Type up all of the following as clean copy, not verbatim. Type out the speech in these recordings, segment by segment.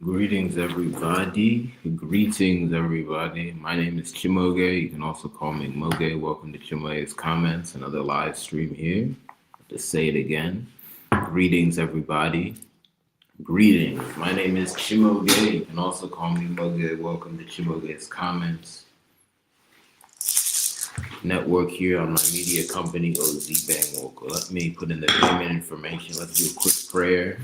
Greetings, everybody. Greetings, everybody. My name is Chimoge. You can also call me Moge. Welcome to Chimoge's Comments, another live stream here. To say it again. Greetings, everybody. Greetings. My name is Chimoge. You can also call me Moge. Welcome to Chimoge's Comments network here on my media company, OZ Bang Walker. Let me put in the payment information. Let's do a quick prayer.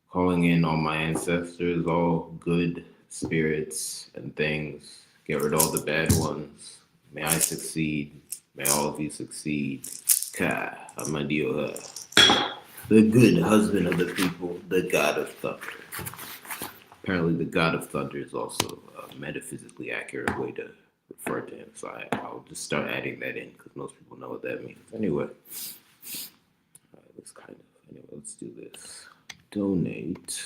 Calling in all my ancestors, all good spirits and things. Get rid of all the bad ones. May I succeed. May all of you succeed. Ka Amadioha. The good husband of the people, the god of thunder. Apparently, the god of thunder is also a metaphysically accurate way to refer to him. So I'll just start adding that in because most people know what that means. Anyway, let's do this. Donate.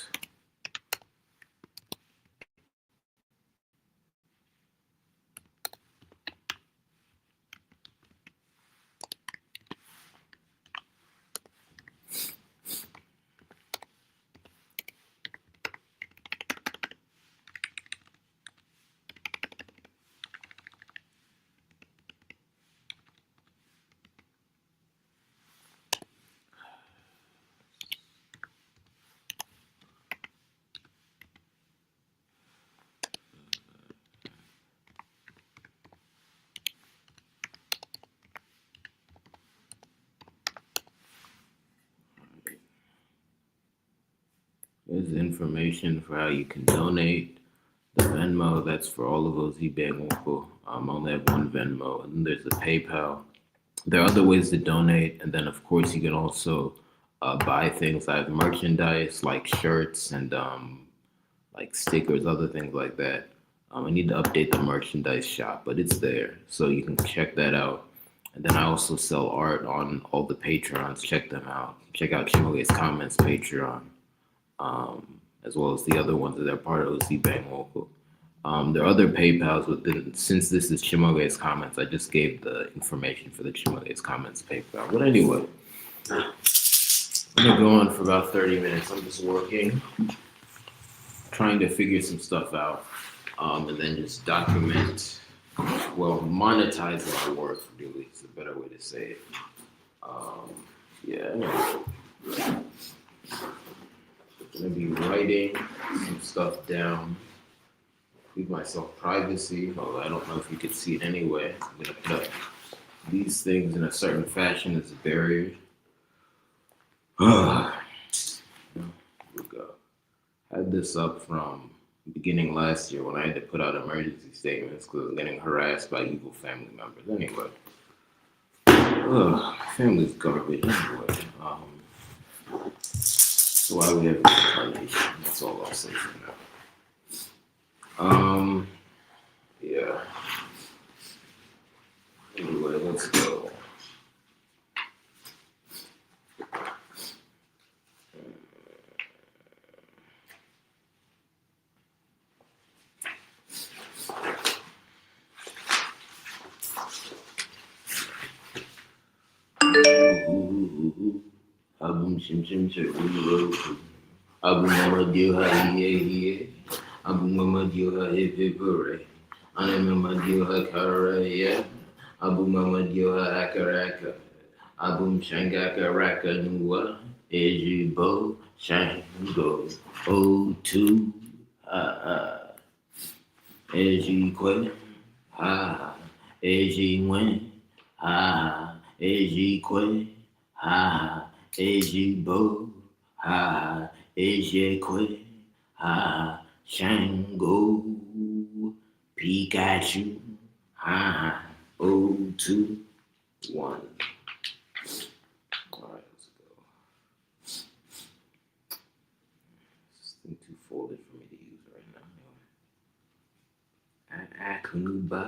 There's information for how you can donate. The Venmo, that's for all of those Ibango. I only have one Venmo. And then there's the PayPal. There are other ways to donate. And then, of course, you can also buy things. I have merchandise like shirts and like stickers, other things like that. I need to update the merchandise shop, but it's there. So you can check that out. And then I also sell art on all the Patreons. Check them out. Check out Chimoge's Comments Patreon. As well as the other ones that are part of OC Bang Local. There are other PayPals, but then, since this is Chimoge's Comments, I just gave the information for the Chimoge's Comments PayPal. But anyway, I'm gonna go on for about 30 minutes. I'm just working, trying to figure some stuff out, and then just document, monetize my work, really, is a better way to say it. Anyway. I'm going to be writing some stuff down. Leave myself privacy, although I don't know if you could see it anyway. I'm going to put up these things in a certain fashion as a barrier. Here we go. I had this up from beginning last year when I had to put out emergency statements because I was getting harassed by evil family members. Anyway. Family's garbage anyway. So why we have reincarnation? That's all I'll say for now. Yeah. Anyway, let's go. Abum shim shim shim Abum mama dio ha ye Abum mama dio ha hipipure Ane mama dio ha karaya Abum mama dio ha akaraka Abum shangaka raka nuwa Ejibo shango O2 Ejikwe ha Ejinwe ha Ejikwe ha Ejibo ha Ejekwe ha Shango Pikachu ha O2 1. Alright, let's go. This thing too folded for me to use right now. Akunuba.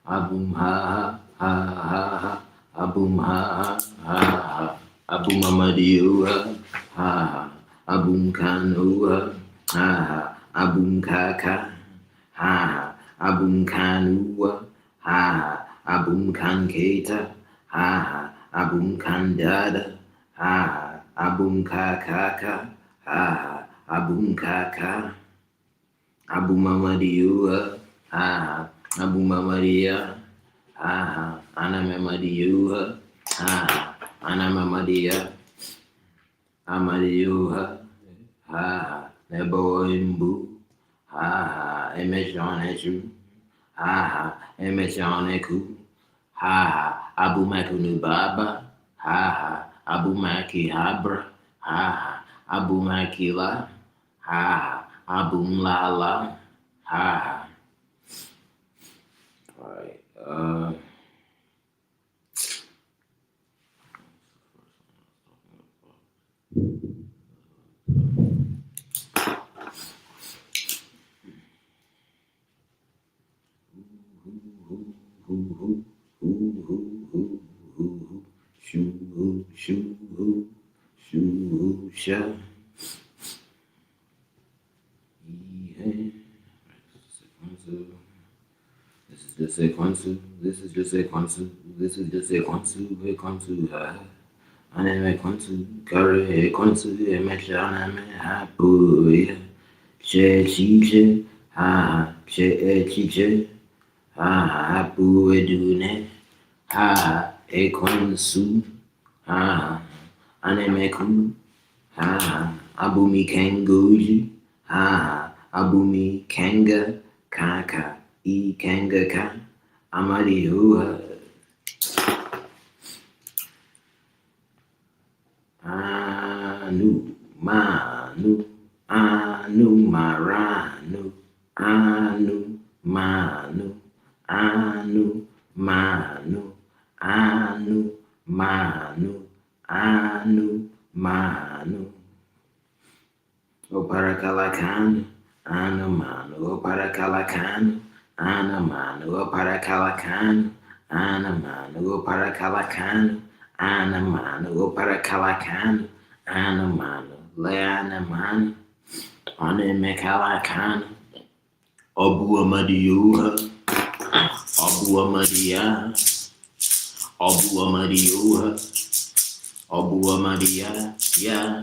Aboom ha ha ha ha. Aboom ha ha ha. Aboom Amadio ha ha. Aboom Kanu ha ha. Aboom Kaka ha ha. Aboom Kanu ha ha. Aboom Kanketa ha ha. Aboom Kandada ha ha. Aboom Kakaka ha ha. Aboom Kaka. Abu Mamadiua, ha, Abu Mamadia, ha, Ana Mamadiua, ha, Ana Mamadia, Amadiua, ha, Nebo Imbu, ha, Emejon Echu, ha, Emejon Eku, ha, Abu Makunu Baba, ha, Abu Maki Habra, ha, Abu Makila, ha, Abum Lala. Ha. Alright. Sha. This is just a Kwansu. This is just a Kwansu. This is just a Kwansu. A Kwansu. Ha. Anime Kwansu. Kare Kwansu. Emecha anime. Hapu. Yeah. Che chiche. Ha. Che chiche. Ha. Hapu edune. Ha. E Kwansu. Ha. Anime ku. Ha. Abumi kanguji. Ha. Abumi kanga. Kaka. I kanga ka. Amari hua. Anu. Manu. Anu maranu. Anu manu. Anu manu. Anu manu. Anu manu. Oparakalakanu. Anu manu. Oparakalakanu. Ana manu. Oparakalakanu. Ana manu. Oparakalakanu. Ana manu. Oparakalakanu. Ana manu. Leana manu. Ane mekalakanu. Obu Amadioha. Obu Amadia. Obu Amadioha. Obu Amadia. Ya.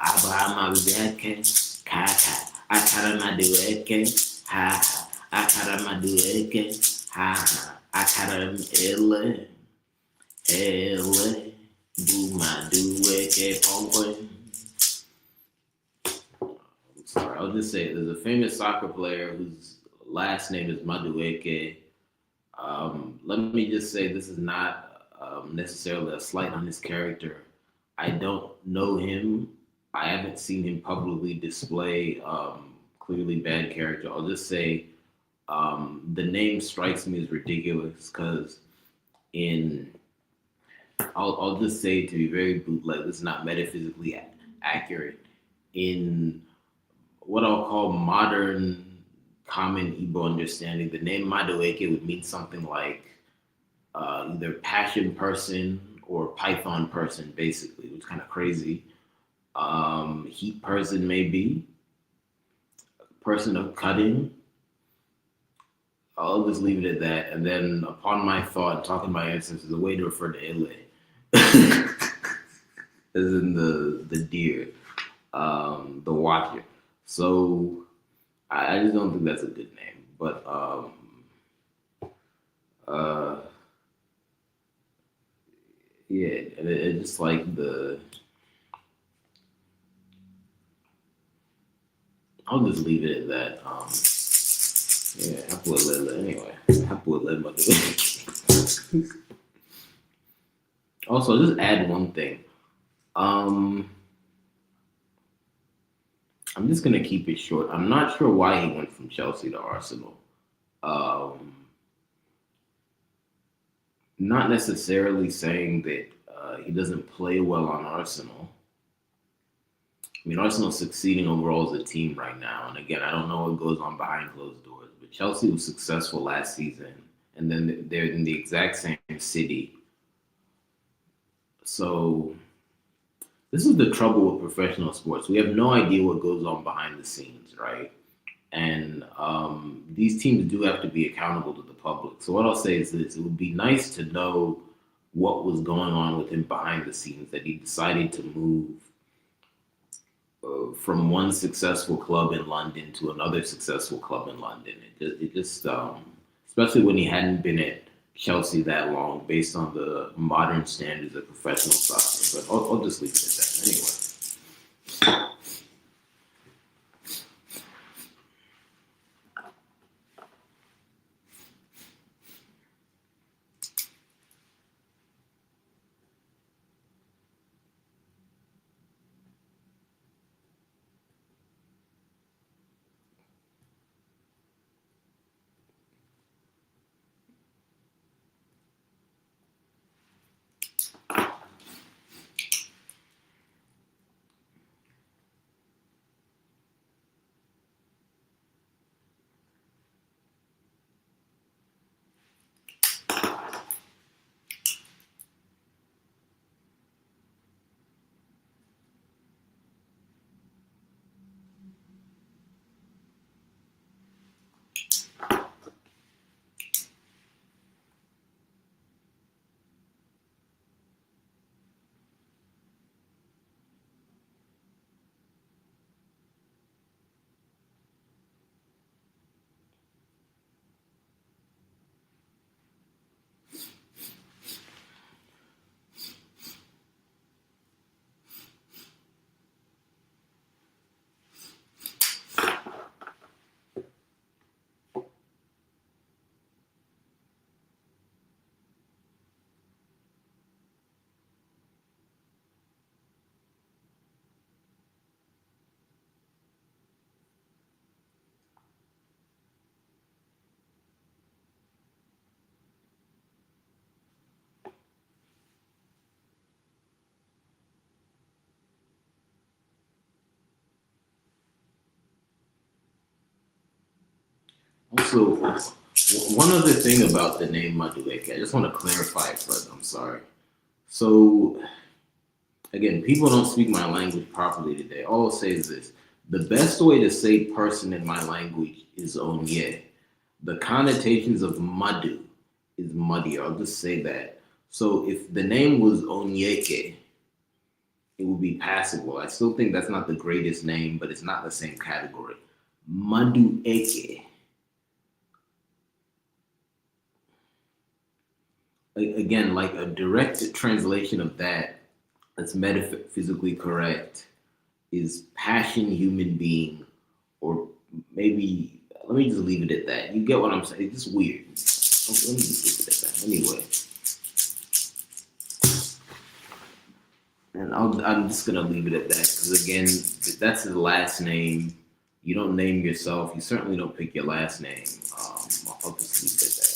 Abama Veke. Kaka. Akaramadueke. Ha. Akaramadueke. Ha. Akaram ele. Ele. Bumadueke. Pongwe. Sorry, I'll just say there's a famous soccer player whose last name is Madueke. Let me just say this is not necessarily a slight on his character. I don't know him. I haven't seen him publicly display clearly bad character. I'll just say the name strikes me as ridiculous because in I'll just say to be very bootleg, this is not metaphysically accurate. In what I'll call modern common Igbo understanding, the name Madueke would mean something like either passion person or python person, basically, which is kind of crazy. Heat person, maybe. Person of cutting. I'll just leave it at that. And then, upon my thought, talking to my ancestors, a way to refer to Ele, as in the deer, the watcher. So I just don't think that's a good name. But uh, yeah, and it's just like the. I'll just leave it at that. Yeah, Hapualele. Anyway, Hapualele. Also, just add one thing. Um, I'm just gonna keep it short. I'm not sure why he went from Chelsea to Arsenal. Um, Not necessarily saying that he doesn't play well on Arsenal, I mean, Arsenal's succeeding overall as a team right now. And again, I don't know what goes on behind closed doors, but Chelsea was successful last season, and then they're in the exact same city. So this is the trouble with professional sports. We have no idea what goes on behind the scenes, right? And these teams do have to be accountable to the public. So what I'll say is this: it would be nice to know what was going on with him behind the scenes, that he decided to move from one successful club in London to another successful club in London. Especially when he hadn't been at Chelsea that long, based on the modern standards of professional soccer. But I'll just leave it at that. Anyway. Also, one other thing about the name Madueke, I just want to clarify it further. I'm sorry. So, again, people don't speak my language properly today. All I'll say is this: the best way to say person in my language is onye. The connotations of madu is muddy. I'll just say that. So, if the name was Onyeke, it would be passable. I still think that's not the greatest name, but it's not the same category. Madueke, again, like a direct translation of that that's metaphysically correct is passion, human being, or maybe let me just leave it at that. You get what I'm saying? It's just weird. Let me just leave it at that. Anyway, and I'm just gonna leave it at that because again, that's his last name. You don't name yourself. You certainly don't pick your last name. I'll just leave it at that.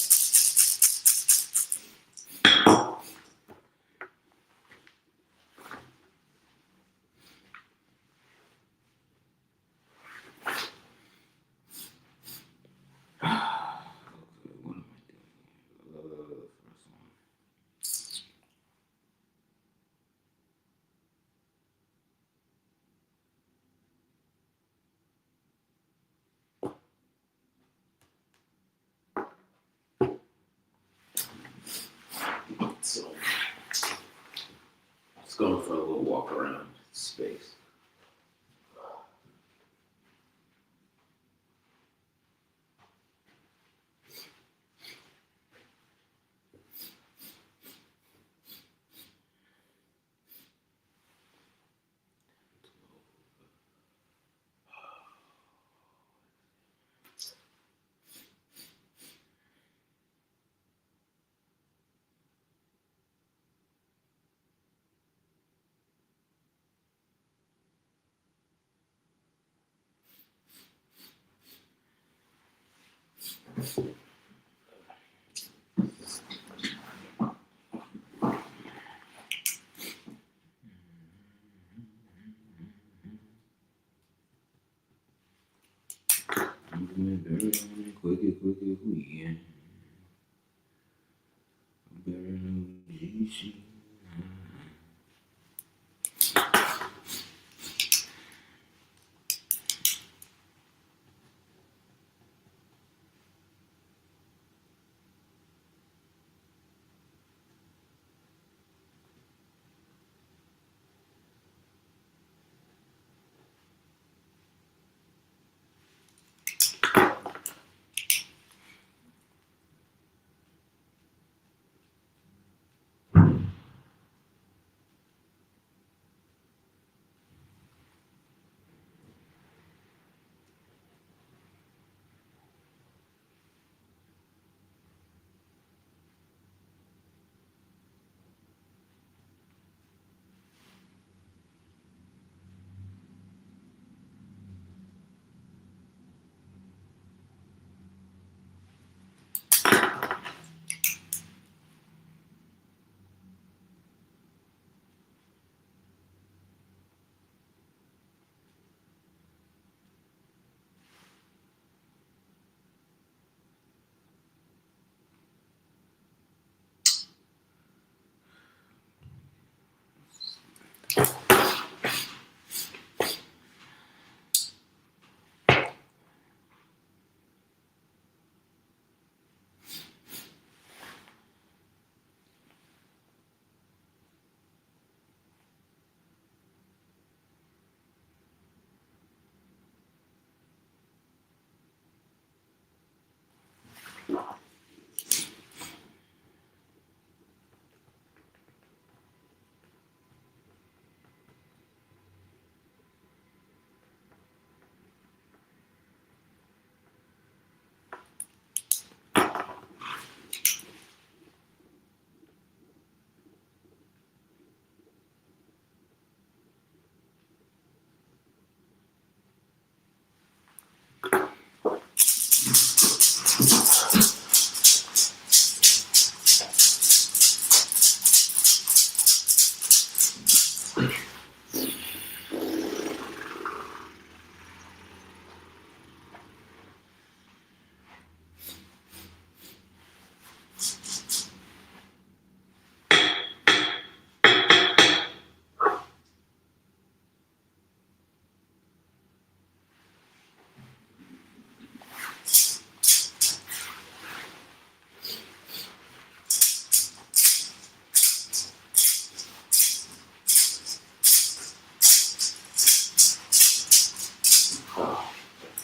What am I doing? First one. So just going for a little walk around space.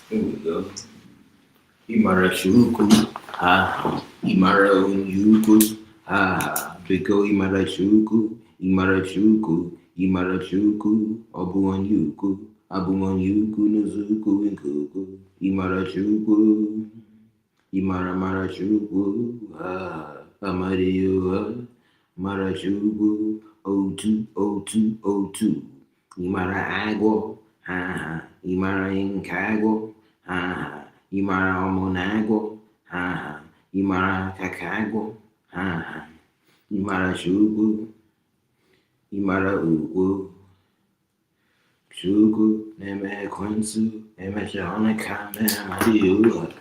Here we go. Imara Shuku, ha, Imara Unyuku, ha, Biko Imara Shuku, Imara Shuku, Imara Shuku, Obu Anyuku, Abu Anyuku, Nuzuku, Nkuku, Imara Shuku, Imara Mara Shuku, ha, Amario, Mara Shuku, O2, O2, O2, Imara Agua, ha, Imara Incago, ha, Imara Omonago, ha, Imara Kakago, ha, Imara Shugu, Imara Ugu, Shugu, Neme Quinsu, Neme Shana Kame Mariuha,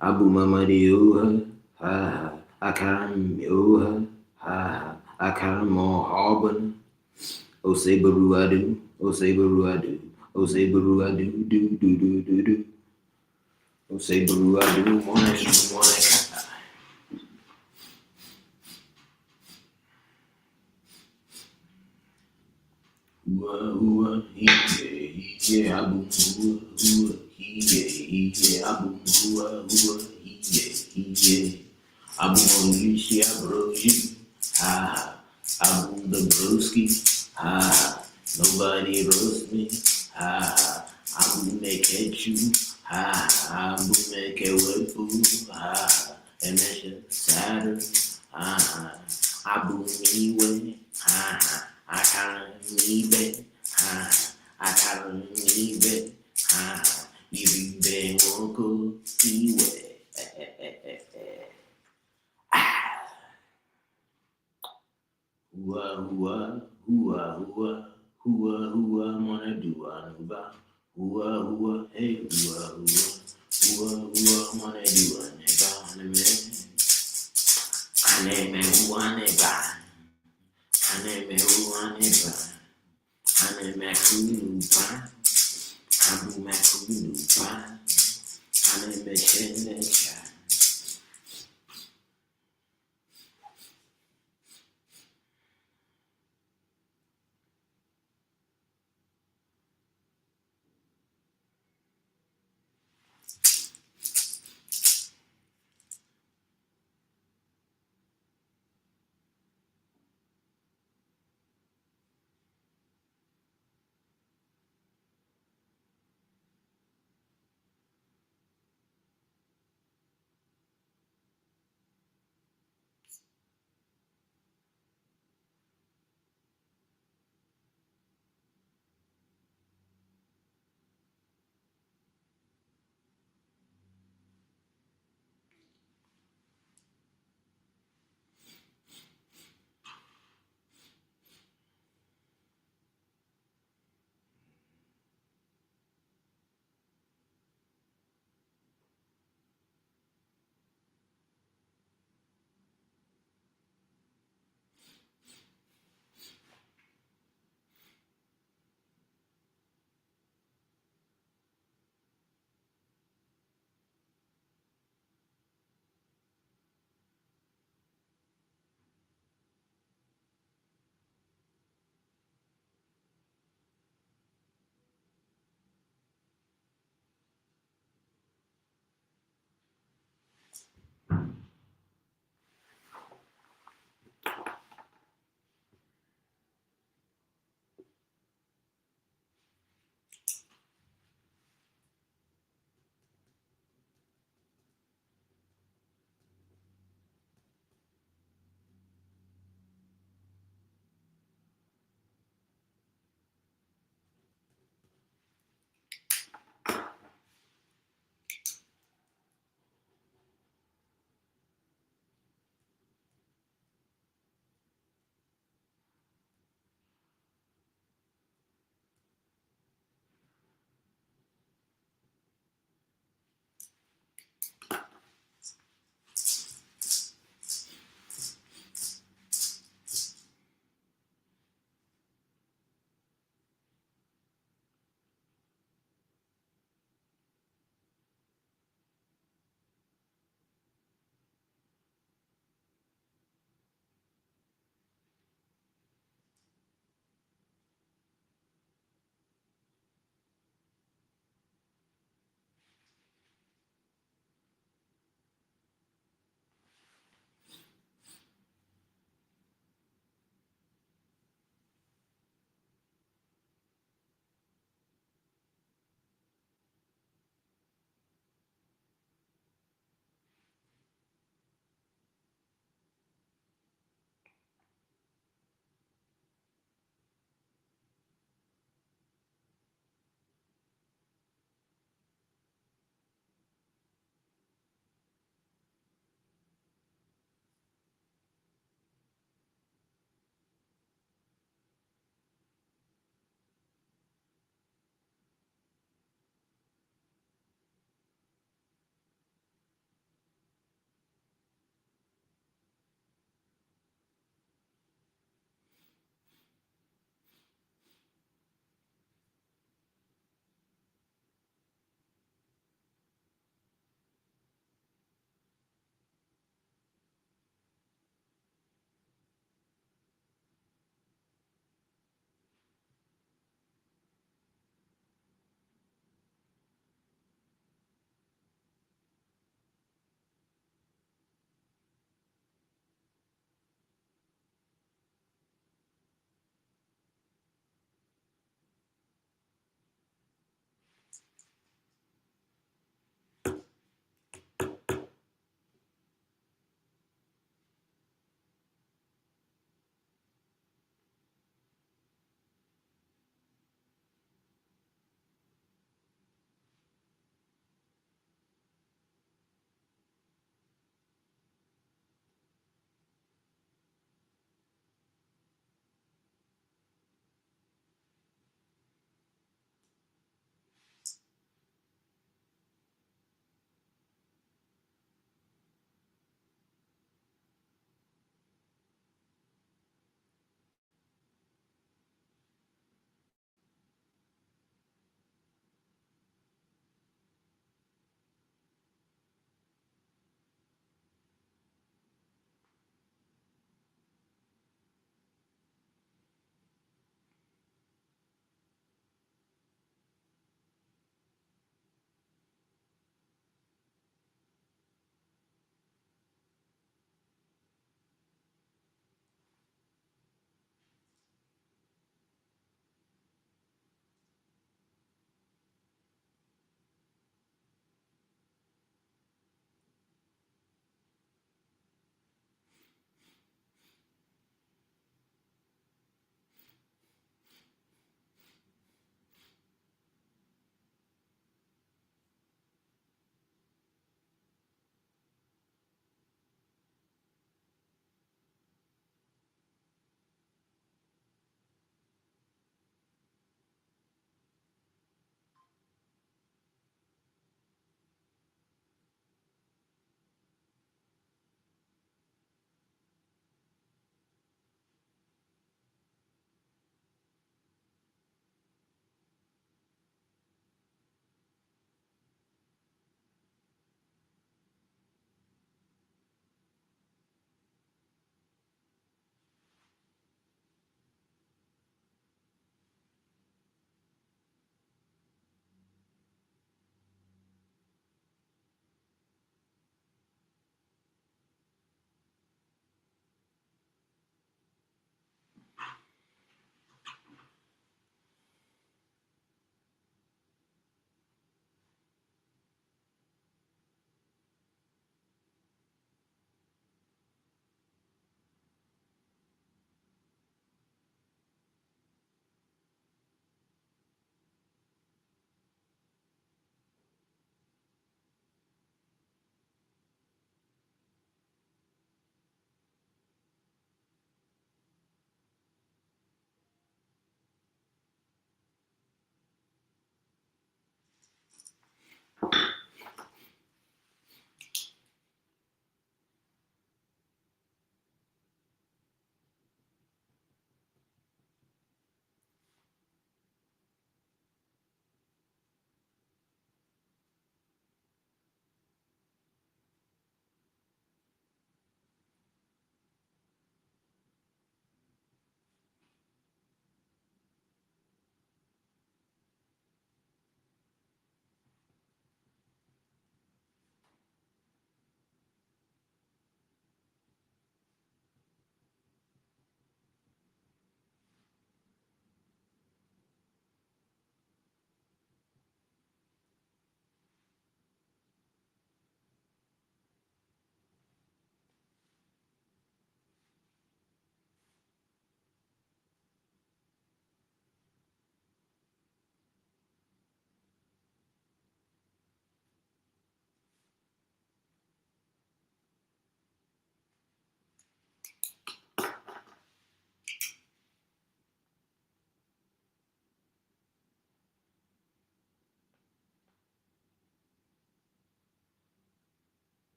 Abu Mamadiuha, ha, Akaram Yuha, ha, Akaram Harban, Osebaruadu, Osebaruadu, Osebaruadu, do. Osebaruadu, Monash, Abu Moishi Abroji, ha, Abu the Broski, ha, nobody roast me, ha, Abu make you, ha, Abu make a webu, ha, and Saturn, ha, Abu Miwe, ha, I can't leave it, ha, I can't leave it, ha, you be wonko, iwe. Hua, mwana dua nuba. Hua, hey, hua, kunupa amemechelecha.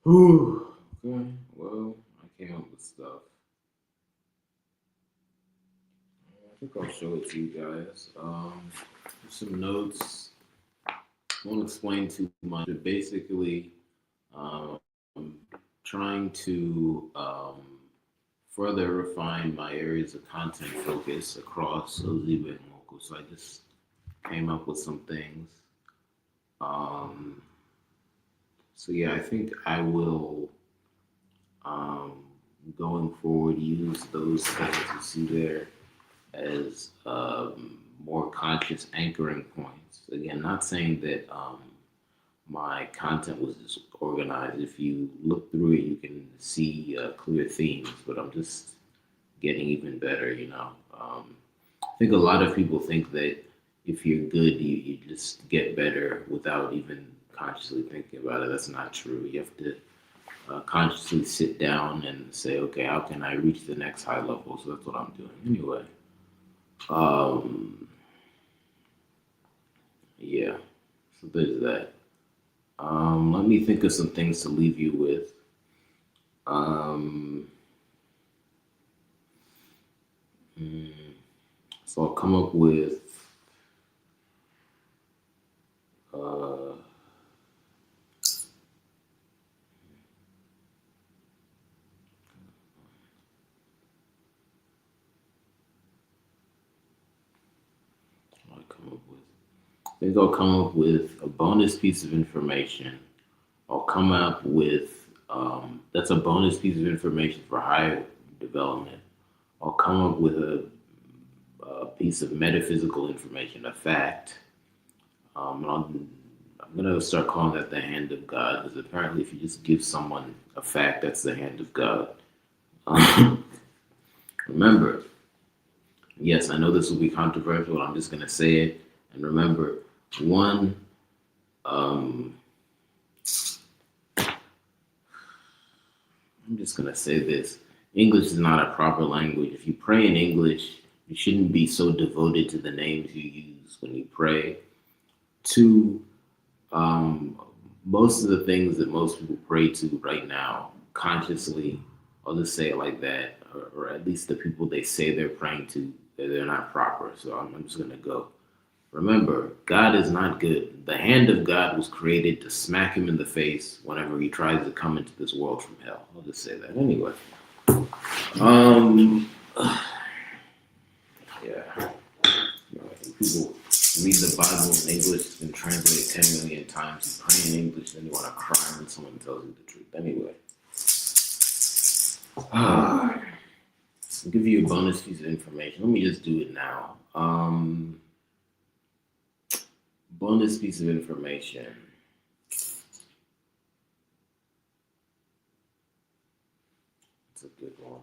Whew. Okay, well, I came up with stuff. I think I'll show it to you guys. Some notes. I won't explain too much, but basically, um, trying to further refine my areas of content focus across Oziba and Moco. So I just came up with some things. Um, so yeah, I think I will, um, going forward, use those things you see there as more conscious anchoring points. Again, not saying that my content was disorganized. If you look through it, you can see clear themes, but I'm just getting even better, you know. I think a lot of people think that if you're good, you just get better without even consciously thinking about it. That's not true. You have to consciously sit down and say, okay, how can I reach the next high level? So that's what I'm doing. Anyway, um, yeah, so there's that. Let me think of some things to leave you with. Um, mm, so I'll come up with uh, I'll come up with. I think I'll come up with a bonus piece of information. I'll come up with that's a bonus piece of information for higher development. I'll come up with a piece of metaphysical information, a fact. I'm gonna start calling that the hand of God because apparently, if you just give someone a fact, that's the hand of God. Um, remember, yes, I know this will be controversial. I'm just gonna say it. And remember, one, um, I'm just gonna say this: English is not a proper language. If you pray in English, you shouldn't be so devoted to the names you use when you pray. Two, um, most of the things that most people pray to right now, consciously, I'll just say it like that, or at least the people they say they're praying to, they're not proper. So I'm just gonna go. Remember, God is not good. The hand of God was created to smack him in the face whenever he tries to come into this world from hell. I'll just say that anyway. Um, yeah. You know, people read the Bible in English and translate 10 million times. You pray in English, then you want to cry when someone tells you the truth. Anyway, I'll give you a bonus piece of information. Let me just do it now. Bonus piece of information. It's a good one.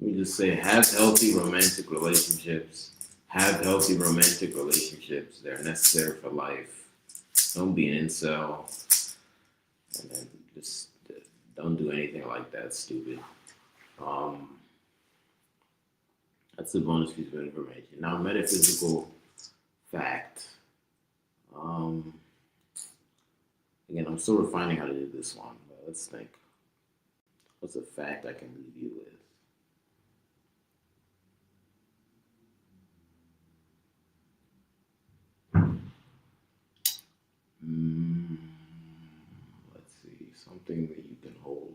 Let me just say, have healthy romantic relationships. Have healthy romantic relationships. They're necessary for life. Don't be an incel. And then just don't do anything like that, stupid. Um, that's a bonus piece of information. Now, metaphysical fact. Um, again, I'm still refining how to do this one, but let's think. What's a fact I can leave you with? Mm, let's see. Something that you can hold.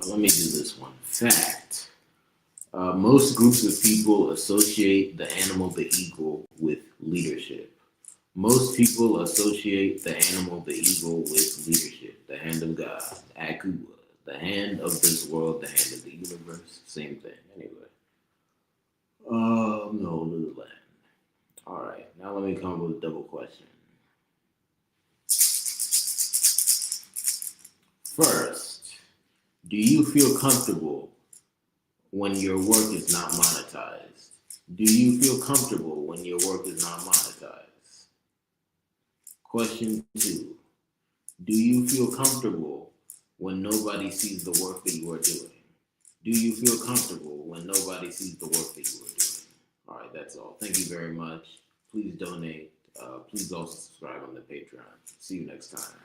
Let me do this one. Fact. Most groups of people associate the animal the eagle with leadership. Most people associate the animal the eagle with leadership. The hand of God, Akuwa, the hand of this world, the hand of the universe, same thing. Anyway, no, Little Land. All right, now let me come up with a double question. First, do you feel comfortable when your work is not monetized? Do you feel comfortable when your work is not monetized? Question two, do you feel comfortable when nobody sees the work that you are doing? Do you feel comfortable when nobody sees the work that you are doing? All right, that's all. Thank you very much. Please donate. Please also subscribe on the Patreon. See you next time.